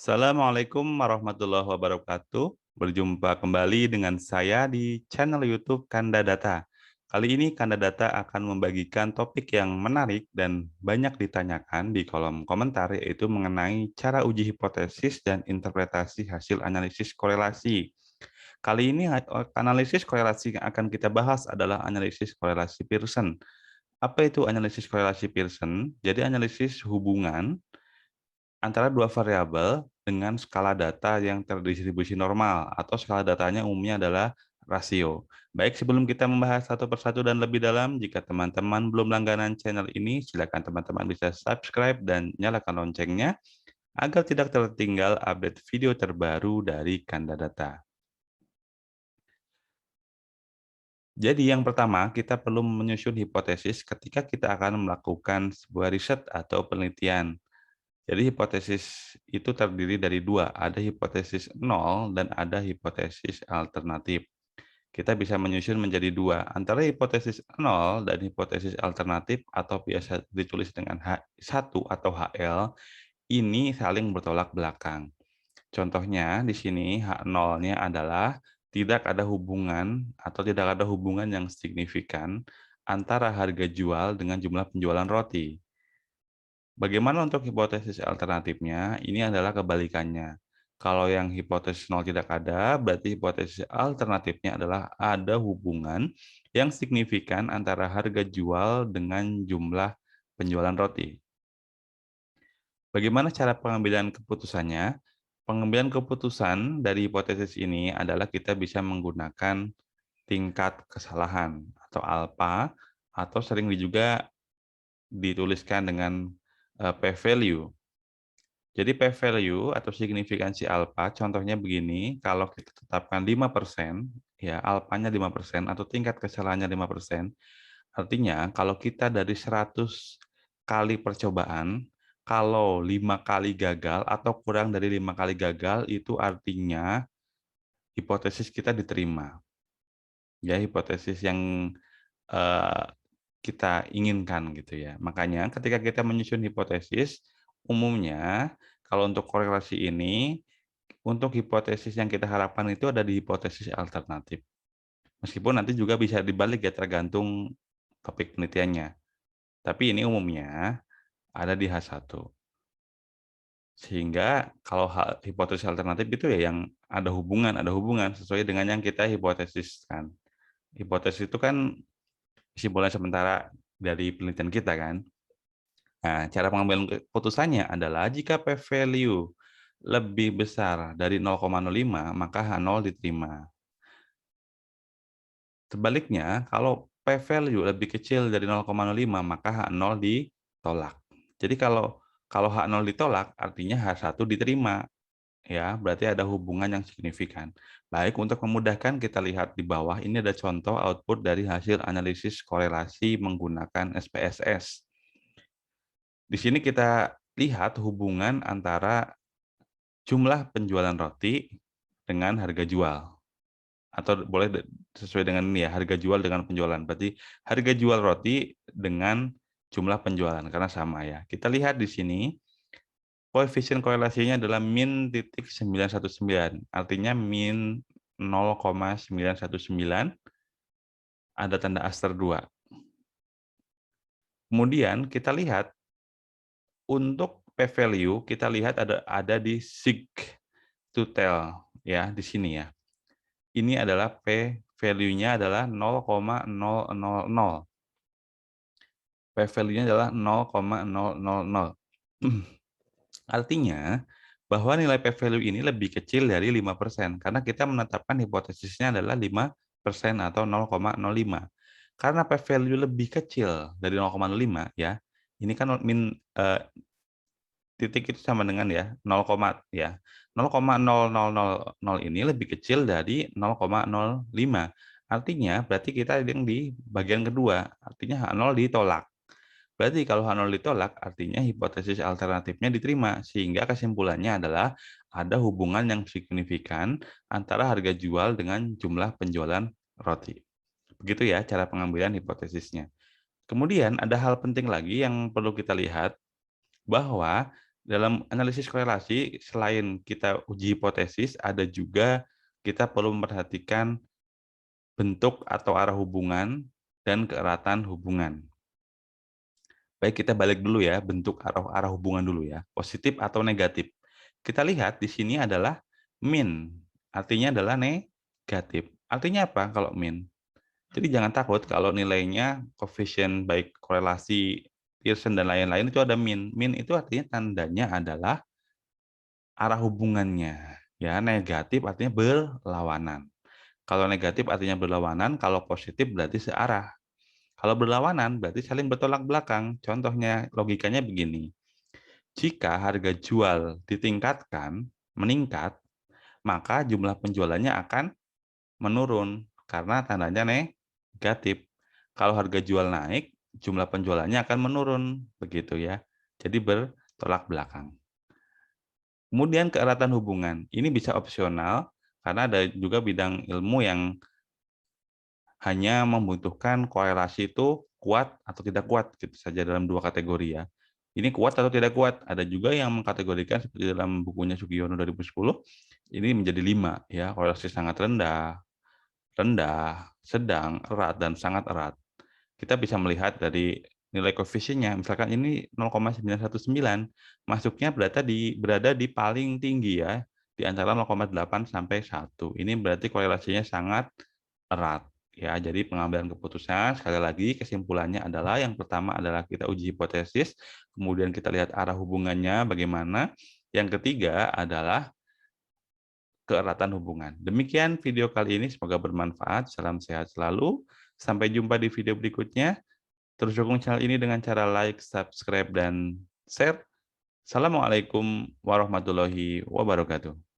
Assalamualaikum warahmatullahi wabarakatuh. Berjumpa kembali dengan saya di channel YouTube Kanda Data. Kali ini Kanda Data akan membagikan topik yang menarik dan banyak ditanyakan di kolom komentar, yaitu mengenai cara uji hipotesis dan interpretasi hasil analisis korelasi. Kali ini analisis korelasi yang akan kita bahas adalah analisis korelasi Pearson. Apa itu analisis korelasi Pearson? Jadi analisis hubungan antara dua variabel dengan skala data yang terdistribusi normal atau skala datanya umumnya adalah rasio. Baik, sebelum kita membahas satu persatu dan lebih dalam, jika teman-teman belum langganan channel ini, silakan teman-teman bisa subscribe dan nyalakan loncengnya agar tidak tertinggal update video terbaru dari Kanda Data. Jadi yang pertama, kita perlu menyusun hipotesis ketika kita akan melakukan sebuah riset atau penelitian. Jadi hipotesis itu terdiri dari dua, ada hipotesis nol dan ada hipotesis alternatif. Kita bisa menyusun menjadi dua, antara hipotesis nol dan hipotesis alternatif atau biasa ditulis dengan H1 atau HL, ini saling bertolak belakang. Contohnya di sini H0-nya adalah tidak ada hubungan atau tidak ada hubungan yang signifikan antara harga jual dengan jumlah penjualan roti. Bagaimana untuk hipotesis alternatifnya? Ini adalah kebalikannya. Kalau yang hipotesis nol tidak ada, berarti hipotesis alternatifnya adalah ada hubungan yang signifikan antara harga jual dengan jumlah penjualan roti. Bagaimana cara pengambilan keputusannya? Pengambilan keputusan dari hipotesis ini adalah kita bisa menggunakan tingkat kesalahan atau alpha, atau sering juga dituliskan dengan p-value. Jadi p-value atau signifikansi alfa, contohnya begini, kalau kita tetapkan 5%, ya alfanya 5% atau tingkat kesalahannya 5%, artinya kalau kita dari 100 kali percobaan, kalau 5 kali gagal atau kurang dari 5 kali gagal, itu artinya hipotesis kita diterima. Ya, hipotesis yang eh, kita inginkan gitu ya. Makanya ketika kita menyusun hipotesis, umumnya kalau untuk korelasi ini, untuk hipotesis yang kita harapkan itu ada di hipotesis alternatif. Meskipun nanti juga bisa dibalik ya, tergantung topik penelitiannya. Tapi ini umumnya ada di H1. Sehingga kalau hipotesis alternatif itu ya yang ada hubungan sesuai dengan yang kita hipotesiskan. Hipotesis itu kan kesimpulan sementara dari penelitian kita kan. Nah, cara pengambilan keputusannya adalah jika p-value lebih besar dari 0,05, maka H0 diterima. Sebaliknya, kalau p-value lebih kecil dari 0,05, maka H0 ditolak. Jadi kalau H0 ditolak, artinya H1 diterima. Ya, berarti ada hubungan yang signifikan. Baik, untuk memudahkan kita lihat di bawah, ini ada contoh output dari hasil analisis korelasi menggunakan SPSS. Di sini kita lihat hubungan antara jumlah penjualan roti dengan harga jual. Atau boleh sesuai dengan ini ya, harga jual dengan penjualan. Berarti harga jual roti dengan jumlah penjualan, karena sama ya. Kita lihat di sini, koefisien korelasinya adalah min titik 919, artinya min 0,919, ada tanda aster 2. Kemudian kita lihat untuk p-value, kita lihat ada di sig to tell ya, di sini ya. Ini adalah p-value-nya adalah 0,000. P-value-nya adalah 0,000. Artinya bahwa nilai p-value ini lebih kecil dari 5%, karena kita menetapkan hipotesisnya adalah 5% atau 0,05. Karena p-value lebih kecil dari 0,05 ya, ini kan titik itu sama dengan ya 0, ya 0,0000 ini lebih kecil dari 0,05. Artinya berarti kita yang di bagian kedua, artinya H0 ditolak. Berarti kalau H0 ditolak, artinya hipotesis alternatifnya diterima, sehingga kesimpulannya adalah ada hubungan yang signifikan antara harga jual dengan jumlah penjualan roti. Begitu ya cara pengambilan hipotesisnya. Kemudian ada hal penting lagi yang perlu kita lihat, bahwa Dalam analisis korelasi, selain kita uji hipotesis, ada juga kita perlu memperhatikan bentuk atau arah hubungan dan keeratan hubungan. Baik, kita balik dulu ya, bentuk arah hubungan dulu ya, positif atau negatif. Kita lihat di sini adalah min, artinya adalah negatif. Artinya apa kalau min? Jadi jangan takut kalau nilainya koefisien baik korelasi, Pearson dan lain-lain itu ada min. Min itu artinya tandanya adalah arah hubungannya. Ya, negatif artinya berlawanan. Kalau negatif artinya berlawanan, kalau positif berarti searah. Kalau berlawanan berarti saling bertolak belakang. Contohnya, logikanya begini. Jika harga jual ditingkatkan, meningkat, maka jumlah penjualannya akan menurun karena tandanya negatif. Kalau harga jual naik, jumlah penjualannya akan menurun, begitu ya. Jadi bertolak belakang. Kemudian keeratan hubungan. Ini bisa opsional karena ada juga bidang ilmu yang hanya membutuhkan korelasi itu kuat atau tidak kuat gitu saja dalam dua kategori ya. Ini kuat atau tidak kuat. Ada juga yang mengkategorikan seperti dalam bukunya Sugiono 2010, ini menjadi 5 ya, korelasi sangat rendah, rendah, sedang, erat, dan sangat erat. Kita bisa melihat dari nilai koefisiennya, misalkan ini 0,919, masuknya berada di paling tinggi ya, di antara 0,8 sampai 1. Ini berarti korelasinya sangat erat. Ya, jadi pengambilan keputusan, sekali lagi kesimpulannya adalah yang pertama adalah kita uji hipotesis, kemudian kita lihat arah hubungannya bagaimana. Yang ketiga adalah keeratan hubungan. Demikian video kali ini, semoga bermanfaat. Salam sehat selalu. Sampai jumpa di video berikutnya. Terus dukung channel ini dengan cara like, subscribe, dan share. Assalamualaikum warahmatullahi wabarakatuh.